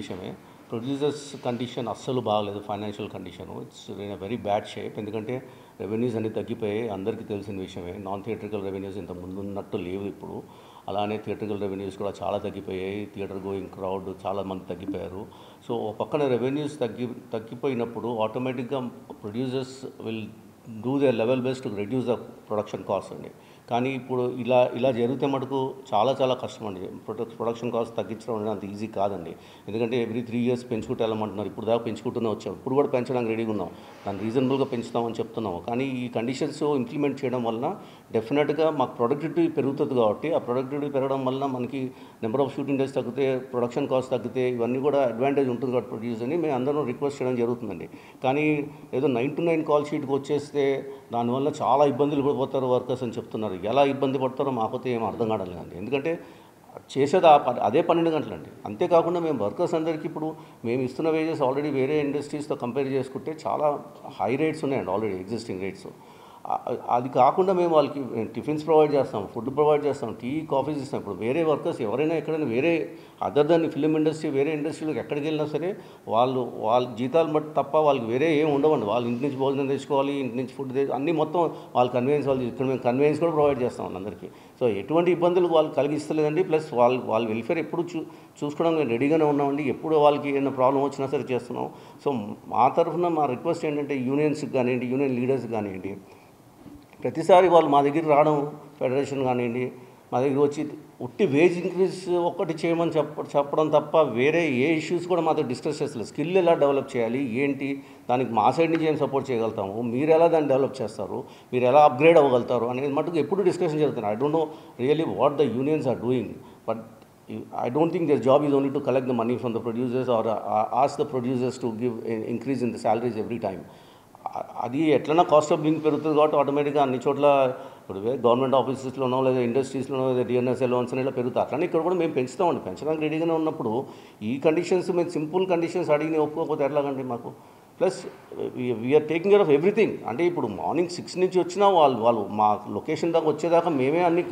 విషయమే. Producers condition అస్సలు బాగలేదు. Financial condition it's in a very bad shape. ఎందుకంటే రెవెన్యూస్ అన్నీ తగ్గిపోయాయి. అందరికీ తెలిసిన విషయమే. నాన్ థియేట్రికల్ రెవెన్యూస్ ఇంత ముందు ఉన్నట్టు లేవు ఇప్పుడు. అలానే థియేట్రికల్ రెవెన్యూస్ కూడా చాలా తగ్గిపోయాయి. థియేటర్ గోయింగ్ క్రౌడ్ చాలామంది తగ్గిపోయారు. సో ఒక పక్కన రెవెన్యూస్ తగ్గిపోయినప్పుడు ఆటోమేటిక్గా producers will do they level best to reduce the production cost అండి. కానీ ఇప్పుడు ఇలా జరిగితే మటుకు చాలా కష్టం అండి. ప్రొడక్షన్ కాస్ట్ తగ్గించడం అనేది అంత ఈజీ కాదండి. ఎందుకంటే ఎవ్రీ 3 years పెంచుకుంటూ వెళ్ళమంటున్నారు. ఇప్పుడు దాకా పెంచుకుంటూనే వచ్చాం. ఇప్పుడు కూడా పెంచడానికి రెడీగా ఉన్నాం. దాన్ని రీజనబుల్గా పెంచుతామని చెప్తున్నాము. కానీ ఈ కండిషన్స్ ఇంప్లిమెంట్ చేయడం వలన డెఫినెట్గా మాకు ప్రొడక్టివిటీ పెరుగుతుంది. కాబట్టి ఆ ప్రొడక్టివిటీ పెరగడం వల్ల మనకి నెంబర్ ఆఫ్ షూటింగ్ డేస్ తగ్గితే, ప్రొడక్షన్ కాస్ట్ తగ్గితే, ఇవన్నీ కూడా అడ్వాంటేజ్ ఉంటుంది కాబట్టి ప్రొడ్యూసర్ని మేము అందరం రిక్వెస్ట్ చేయడం జరుగుతుందండి. కానీ ఏదో 9 to 9 కాల్ షీట్కి వచ్చేస్తే దానివల్ల చాలా ఇబ్బందులు పడిపోతారు వర్కర్స్ అని చెప్తున్నారు. ఎలా ఇబ్బంది పడతారో మాకైతే ఏం అర్థం కావట్లేదండి. ఎందుకంటే చేసేది అదే 12 గంటలండి. అంతేకాకుండా మేము వర్కర్స్ అందరికీ ఇప్పుడు మేము ఇస్తున్న వేజెస్ ఆల్రెడీ వేరే ఇండస్ట్రీస్తో కంపేర్ చేసుకుంటే చాలా హై రేట్స్ ఉన్నాయండి, ఆల్రెడీ ఎగ్జిస్టింగ్ రేట్స్. అది కాకుండా మేము వాళ్ళకి టిఫిన్స్ ప్రొవైడ్ చేస్తాం, ఫుడ్ ప్రొవైడ్ చేస్తాం, టీ కాఫీస్ ఇస్తాం. ఇప్పుడు వేరే వర్కర్స్ ఎవరైనా ఎక్కడైనా వేరే అదర్ దాన్ ఫిలిం ఇండస్ట్రీ వేరే ఇండస్ట్రీలోకి ఎక్కడికి వెళ్ళినా సరే వాళ్ళ జీతాలు బట్టి తప్ప వాళ్ళకి వేరే ఏం ఉండవండి. వాళ్ళ ఇంటి నుంచి భోజనం తెచ్చుకోవాలి, ఇంటి నుంచి ఫుడ్ అన్నీ మొత్తం వాళ్ళ కన్వీనియన్స్ వాళ్ళు. ఇక్కడ మేము కన్వీనియన్స్ కూడా ప్రొవైడ్ చేస్తాం అందరికీ. సో ఎటువంటి ఇబ్బందులు వాళ్ళు కలిగిస్తలేదండి. ప్లస్ వాళ్ళ వెల్ఫేర్ ఎప్పుడు చూసుకోవడానికి మేము రెడీగానే ఉన్నామండి. ఎప్పుడు వాళ్ళకి ఏమైనా ప్రాబ్లం వచ్చినా సరే చేస్తున్నాం. సో మా తరఫున మా రిక్వెస్ట్ ఏంటంటే యూనియన్స్కి కానివ్వండి, యూనియన్ లీడర్స్కి కానివ్వండి, ప్రతిసారి వాళ్ళు మా దగ్గర రావడం, ఫెడరేషన్ కానివ్వండి మా దగ్గర వచ్చి ఉట్టి వేజ్ ఇంక్రీజ్ ఒక్కటి చేయమని చెప్పడం తప్ప వేరే ఏ ఇష్యూస్ కూడా మాతో డిస్కస్ చేస్తలేదు. స్కిల్ ఎలా డెవలప్ చేయాలి, ఏంటి, దానికి మా సైడ్ నుంచి ఏం సపోర్ట్ చేయగలుగుతాము, మీరు ఎలా దాన్ని డెవలప్ చేస్తారు, మీరు ఎలా అప్గ్రేడ్ అవ్వగలుగుతారు అనేది మటుకు ఎప్పుడు డిస్కషన్ జరుగుతుంది. I don't know really what the unions are doing, but I don't think their job is only to collect the money from the producers or ask the producers to give increase in the salaries every time. అది ఎట్లన్నా cost of living పెరుగుతుంది కాబట్టి ఆటోమేటిక్గా అన్ని చోట్ల ఇప్పుడు government ఆఫీసెస్లోనో లేదా ఇండస్ట్రీస్లోనో లేదా డిఎన్ఎస్ఏ లోన్స్ ఇలా పెరుగుతాయి. అట్లనే ఇక్కడ కూడా మేము పెంచుతామండి. పెంచడానికి రెడీగానే ఉన్నప్పుడు ఈ కండిషన్స్ మేము సింపుల్ కండిషన్స్ అడిగి ఒప్పుకోకపోతే ఎట్లాగండి మాకు. Plus we are taking care of everything. అంటే ఇప్పుడు మార్నింగ్ 6 నుంచి వచ్చినా వాళ్ళు మా లొకేషన్ దాకా వచ్చేదాకా మేమే అన్ని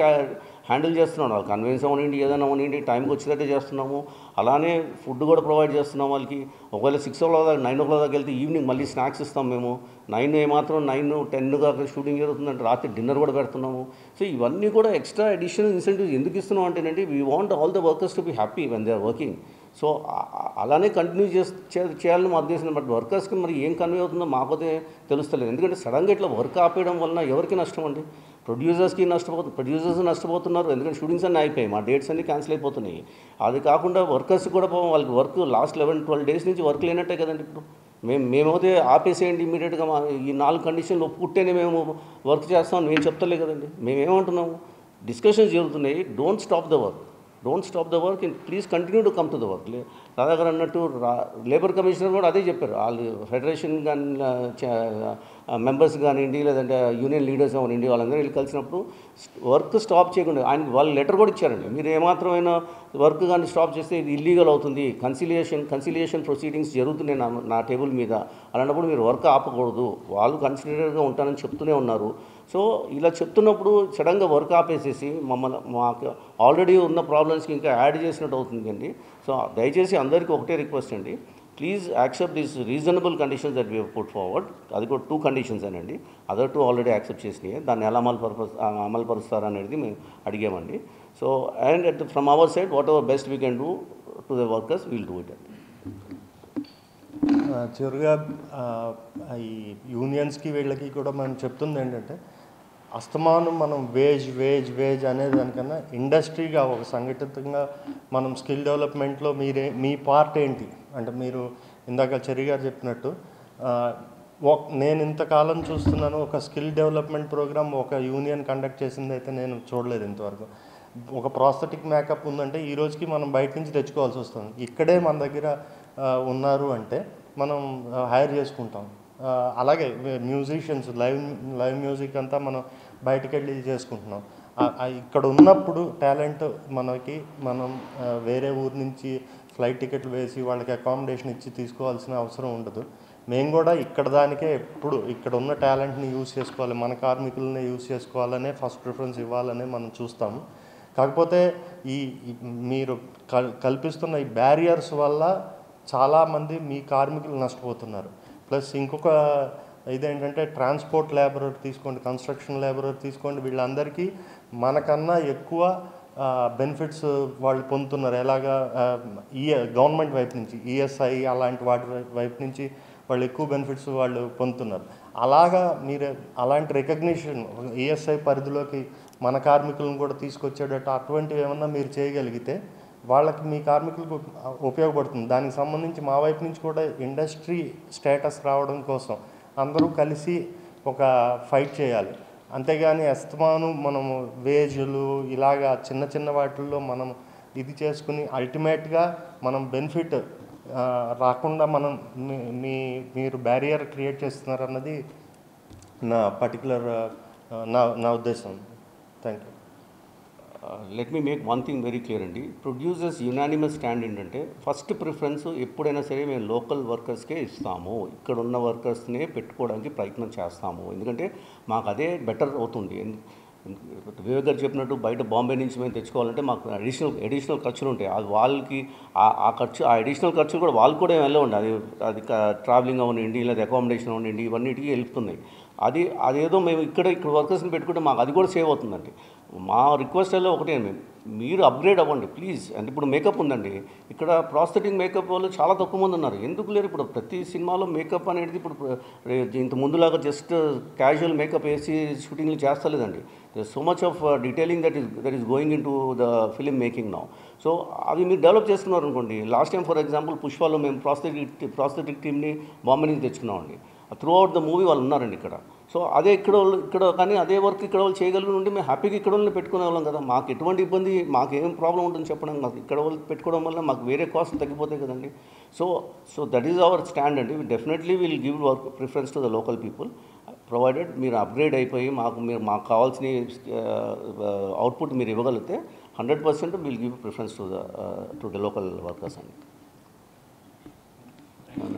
హ్యాండిల్ చేస్తున్నాం. వాళ్ళు కన్వీన్స్ అవ్వనండి, ఏదైనా అవ్వనండి, టైంకి వచ్చేటట్టే చేస్తున్నాము. అలానే ఫుడ్ కూడా ప్రొవైడ్ చేస్తున్నాం వాళ్ళకి. ఒకవేళ 6 o'clock దాకా 9 o'clock దాకా వెళ్తే ఈవినింగ్ మళ్ళీ స్నాక్స్ ఇస్తాం మేము. 9 ఏమాత్రం 9, 10 దాకా షూటింగ్ జరుగుతుందంటే రాత్రి డిన్నర్ కూడా పెడుతున్నాము. సో ఇవన్నీ కూడా ఎక్స్ట్రా అడిషనల్ ఇన్సెంటివ్స్ ఎందుకు ఇస్తున్నాం అంటేనండి, we want all the workers to be happy when they are working. So అలానే కంటిన్యూ చేయాలని మా ఉద్దేశం. బట్ వర్కర్స్కి మరి ఏం కన్వే అవుతుందో మాకైతే తెలుస్తలేదు. ఎందుకంటే సడన్గా ఇట్లా వర్క్ ఆపేయడం వలన ఎవరికి నష్టం అండి? ప్రొడ్యూసర్స్ నష్టపోతున్నారు. ఎందుకంటే షూటింగ్స్ అన్నీ అయిపోయాయి, మా డేట్స్ అన్నీ క్యాన్సిల్ అయిపోతున్నాయి. అది కాకుండా వర్కర్స్ కూడా వాళ్ళకి వర్క్ లాస్ట్ 11-12 days నుంచి వర్క్ లేనట్టే కదండి. ఇప్పుడు మేమైతే ఆపేసేయండి ఇమీడియట్గా, ఈ 4 కండిషన్లు ఒప్పుకుంటేనే మేము వర్క్ చేస్తామని మేము చెప్తలే కదండి. మేమేమంటున్నాము, డిస్కషన్స్ జరుగుతున్నాయి. Don't stop the work and please continue to come to the work. Radha గారు అన్నట్టు లేబర్ కమిషనర్ కూడా అదే చెప్పారు. వాళ్ళు ఫెడరేషన్ కానీ మెంబర్స్ కానివ్వండి, లేదంటే యూనియన్ లీడర్స్ కానివ్వండి, వాళ్ళందరూ వెళ్ళి కలిసినప్పుడు వర్క్ స్టాప్ చేయకుండా వాళ్ళు లెటర్ కూడా ఇచ్చారండి. మీరు ఏమాత్రమైన వర్క్ కానీ స్టాప్ చేస్తే ఇది ఇల్లీగల్ అవుతుంది, కన్సిలియేషన్ ప్రొసీడింగ్స్ జరుగుతున్నాయి నా టేబుల్ మీద. అలాంటప్పుడు మీరు వర్క్ ఆపకూడదు, వాళ్ళు కన్సిడర్గా ఉంటానని చెప్తూనే ఉన్నారు. సో ఇలా చెప్తున్నప్పుడు సడన్గా వర్క్ ఆపేసేసి మాకు ఆల్రెడీ ఉన్న ప్రాబ్లమ్స్కి ఇంకా యాడ్ చేసినట్టు అవుతుంది అండి. సో దయచేసి అందరికీ ఒకటే రిక్వెస్ట్ అండి, please accept these reasonable conditions that we have put forward. అది కూడా 2 కండిషన్స్ అనండి. అదర్ 2 ఆల్రెడీ యాక్సెప్ట్ చేసినాయి. దాన్ని ఎలా అమలు అనేది మేము అడిగామండి. So and from our side whatever best we can do to the workers will do it అండి. చివరిగా ఈ యూనియన్స్కి వీళ్ళకి కూడా మనం చెప్తుంది ఏంటంటే, అస్తమానం మనం వేజ్ అనే దానికన్నా ఇండస్ట్రీగా ఒక సంఘటితంగా మనం స్కిల్ డెవలప్మెంట్లో మీ పార్ట్ ఏంటి అంటే, మీరు ఇందాక చెరి గారు చెప్పినట్టు నేను ఇంతకాలం చూస్తున్నాను ఒక స్కిల్ డెవలప్మెంట్ ప్రోగ్రామ్ ఒక యూనియన్ కండక్ట్ చేసింది అయితే నేను చూడలేదు ఇంతవరకు. ఒక ప్రాస్థెటిక్ మేకప్ ఉందంటే ఈ రోజుకి మనం బయట నుంచి తెచ్చుకోవాల్సి వస్తుంది. ఇక్కడే మన దగ్గర ఉన్నారు అంటే మనం హైర్ చేసుకుంటాం. అలాగే మ్యూజిషియన్స్ లైవ్ మ్యూజిక్ అంతా మనం బయటకు వెళ్ళి చేసుకుంటున్నాం. ఇక్కడ ఉన్నప్పుడు టాలెంట్ మనం వేరే ఊరు నుంచి ఫ్లైట్ టికెట్లు వేసి వాళ్ళకి అకామిడేషన్ ఇచ్చి తీసుకోవాల్సిన అవసరం ఉండదు. మేము కూడా దానికే ఎప్పుడు ఇక్కడ ఉన్న టాలెంట్ని యూజ్ చేసుకోవాలి, మన కార్మికులనే యూజ్ చేసుకోవాలనే ఫస్ట్ ప్రిఫరెన్స్ ఇవ్వాలనే మనం చూస్తాము. కాకపోతే ఈ మీరు కల్పిస్తున్న ఈ బ్యారియర్స్ వల్ల చాలామంది మీ కార్మికులు నష్టపోతున్నారు. ప్లస్ ఇంకొక ఇదేంటంటే ట్రాన్స్పోర్ట్ లేబరర్ తీసుకోండి, కన్స్ట్రక్షన్ లేబరర్ తీసుకోండి, వీళ్ళందరికీ మనకన్నా ఎక్కువ బెనిఫిట్స్ వాళ్ళు పొందుతున్నారు. ఎలాగా గవర్నమెంట్ వైపు నుంచి ఈఎస్ఐ అలాంటి వాటి వైపు నుంచి వాళ్ళు ఎక్కువ బెనిఫిట్స్ వాళ్ళు పొందుతున్నారు. అలాగా మీరు అలాంటి రికగ్నిషన్ ఈఎస్ఐ పరిధిలోకి మన కార్మికులను కూడా తీసుకొచ్చేటట్టు అటువంటివి ఏమన్నా మీరు చేయగలిగితే వాళ్ళకి మీ కార్మికులకు ఉపయోగపడుతుంది. దానికి సంబంధించి మా వైపు నుంచి కూడా ఇండస్ట్రీ స్టేటస్ రావడం కోసం అందరూ కలిసి ఒక ఫైట్ చేయాలి. అంతేగాని అస్తమాను మనము వేజులు ఇలాగా చిన్న చిన్న వాటిల్లో మనం ఇది చేసుకుని అల్టిమేట్గా మనం బెనిఫిట్ రాకుండా మనం మీరు బ్యారియర్ క్రియేట్ చేస్తున్నారన్నది నా పర్టికులర్ నా ఉద్దేశం. Thank you. Let me make one thing very clear అండి. ప్రొడ్యూసర్స్ యునానిమస్ స్టాండ్ ఏంటంటే ఫస్ట్ ప్రిఫరెన్స్ ఎప్పుడైనా సరే మేము లోకల్ వర్కర్స్కే ఇస్తాము, ఇక్కడ ఉన్న వర్కర్స్నే పెట్టుకోవడానికి ప్రయత్నం చేస్తాము. ఎందుకంటే మాకు అదే బెటర్ అవుతుంది. వివేక్ గారు చెప్పినట్టు బయట బాంబే నుంచి మేము తెచ్చుకోవాలంటే మాకు అడిషనల్ ఖర్చులు ఉంటాయి. అది వాళ్ళకి ఆ అడిషనల్ ఖర్చులు కూడా వాళ్ళు కూడా వెళ్ళవండి. అది ట్రావెలింగ్ అవనండి, లేదా అకామిడేషన్ అవనండి, ఇవన్నిటికీ వెళ్తున్నాయి. అదేదో మేము ఇక్కడ వర్కర్స్ని పెట్టుకుంటే మాకు అది కూడా సేవ్ అవుతుందండి. మా రిక్వెస్ట్లో ఒకటే, మీరు అప్గ్రేడ్ అవ్వండి ప్లీజ్. అంటే ఇప్పుడు మేకప్ ఉందండి, ఇక్కడ ప్రాస్థెటిక్ మేకప్ వాళ్ళు చాలా తక్కువ మంది ఉన్నారు. ఎందుకు లేరు? ఇప్పుడు ప్రతి సినిమాలో మేకప్ అనేది ఇప్పుడు ఇంత ముందులాగా జస్ట్ క్యాజువల్ మేకప్ వేసి షూటింగ్లు చేస్తలేదండి. There so much of detailing that is going into the film making now. So అవి మీరు డెవలప్ చేసుకున్నారు అనుకోండి. లాస్ట్ టైం ఫర్ ఎగ్జాంపుల్ పుష్పలో మేము ప్రాస్థెటిక్ టీమ్ని బాంబే నుంచి తెచ్చుకున్నామండి. త్రూ అవుట్ ద మూవీ వాళ్ళు ఉన్నారండి ఇక్కడ. సో అదే ఇక్కడ కానీ అదే వర్క్ ఇక్కడ వాళ్ళు చేయగలిగి ఉంటే మేము హ్యాపీగా ఇక్కడ వాళ్ళని పెట్టుకునే వాళ్ళం కదా. మాకు ఎటువంటి ఇబ్బంది, మాకేం ప్రాబ్లం ఉంటుంది చెప్పడం. మాకు ఇక్కడ వాళ్ళు పెట్టుకోవడం వల్ల మాకు వేరే కాస్ట్ తగ్గిపోతాయి కదండి. So that is our stand అండి. Definitely will give work preference to the local people, provided మీరు అప్గ్రేడ్ అయిపోయి మాకు కావాల్సిన అవుట్పుట్ మీరు ఇవ్వగలిగితే 100% will give preference to the local workers అండి.